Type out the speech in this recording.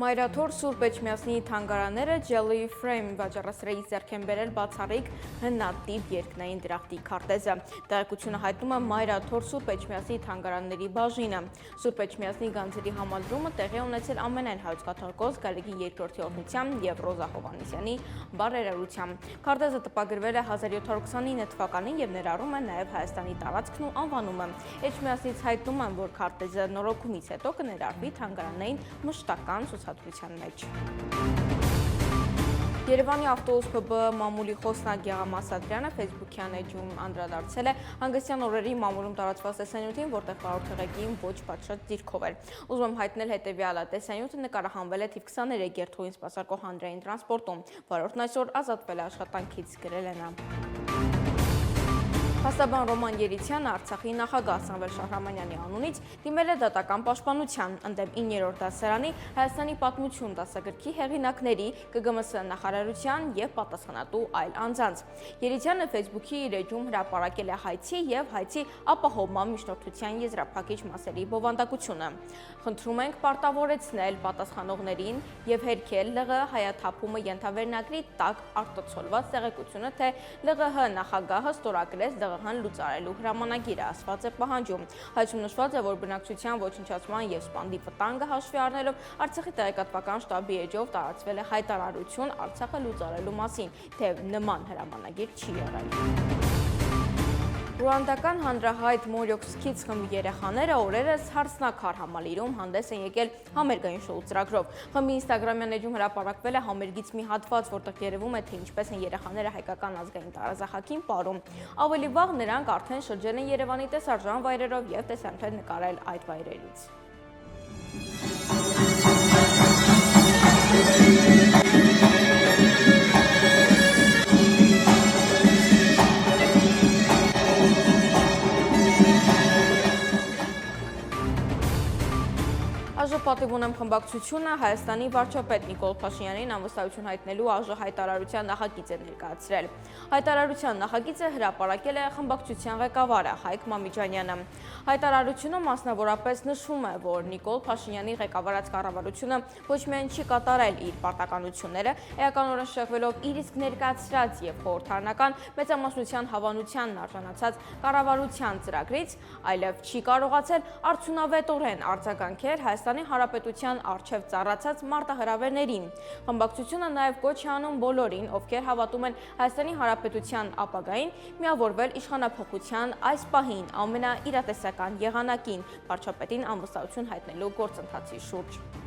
Մայրաթոր Սուրբ Էջմիածնի թանգարանները Jelly Frame վաճառասրահից ձեռք են բերել բացառիկ հնատիպ երկնային դրախտի քարտեզը։ Տեղեկությունը հայտնում է Մայրաթոր Սուրբ Էջմիածնի թանգարանների բաժինը։ Սուրբ Էջմիածնի գանձերի համալրումը տեղի է ունեցել ամենայն հայոց կաթողիկոս Գալեգին II օրհնությամբ և Ռոզա Հովհաննիսյանի բարերարությամբ։ Քարտեզը տպագրվել է 1729 թվականին և ներառում է նաև Հայաստանի տարածքն ու անվանումը։ Էջմիածնից հայտնում են, որ քարտեզը նորոգումից հետո կներառվի թանգարանային մշտական ցուցադրության մեջ։ Երևանի ավտոբուս ՓԲ մամուլի խոսնակ Գեղամ Ասատրյանը Facebook-յան էջում անդրադարձել է հանգստյան օրերի մամուլում տարածված տեսանյութին, որտեղ վարորդեղեկին ոչ պատշաճ դիրքով էր։ Ուզում եմ հայտնել հետևյալը. տեսանյութը նկարահանվել է թիվ 23 երթուղին սպասարկող հանրային տրանսպորտում։ Վարորդն այսօր ազատվել է աշխատանքից, գրել է նա։ Փաստաբան Ռոման Երիցյանը Արցախի նախագահ Սամվել Շահրամանյանի անունից դիմել է դատական պաշտպանության ընդդեմ 9-րդ դասարանի Հայաստանի պատմություն դասագրքի հեղինակների, ԿԳՄՍ նախարարության և պատասխանատու այլ անձանց։ Երիցյանը Facebook-ի իր էջում հրապարակել է հայցի և հայցի ապահովման միջնորդության եզրափակիչ մասերի բովանդակությունը։ Խնդրում ենք պարտավորեցնել պատասխանողներին և հերքել ԼՂՀ հայաթափումը ենթավերնագրի տակ արտացոլված տեղեկությունը, թե ԼՂՀ նախագահը ստորագրեց ԼՂՀ-ն լուծարելու հրամանագիրը, ասված է պահանջում։ Հայցում նշված է, որ բնակչության ոչնչացման և սպանդի վտանգը հաշվի առնելով Արցախի տեղեկատվական շտաբի էջով տարածվել է հայտարարություն Արցախը լուծարելու մասին, թեև նման հրամանագիր չի եղել։ Ռուանդական հանրահայտ Մորյոքսքից խմբի երեխաները օրերս հարսնակար համալիրում հանդես են եկել համերգային շոու ծրագրով։ Խմբի ինստագրամյան էջում հրապարակվել է համերգից մի հատված, որտեղ երևում է, թե ինչպես են երեխաները հայկական ազգային տարազախակին պարում։ Ավելի վաղ նրանք արդեն շրջել են Երևանի տեսարժան վայրերով և տեսանյութեր նկարել այդ վայրերից։ ԱԺ պատիվ ունեմ խմբակցությունը Հայաստանի վարչապետ Նիկոլ Փաշինյանին անվստահություն հայտնելու ԱԺ հայտարարության նախագիծ է ներկայացրել։ Հայտարարության նախագիծը հրապարակել է խմբակցության ղեկավարը Հայկ Մամիջանյանը։ Հայտարարությունը մասնավորապես նշում է, որ Նիկոլ Փաշինյանի ղեկավարած կառավարությունը ոչ միայն չի կատարել իր պարտականությունները, էականորեն շեղվելով իր իսկ ներկայացրած և խորհրդարանական մեծամասնության հավանությանն արժանացած կառավարության ծրագրից, այլև չի կարողացել արդյունավետորեն արձագանքել Հայաստանի Հանրապետության առջև ծառացած մարտահրավերներին։ Խմբակցությունը նաև կոչ է անում բոլորին, ովքեր հավատում են Հայաստանի Հանրապետության ապագային, միավորվել իշխանափոխության այս պահին ամենաիրատեսական եղանակին վարչապետին անվստահություն հայտնելու գործընթացի շուրջ։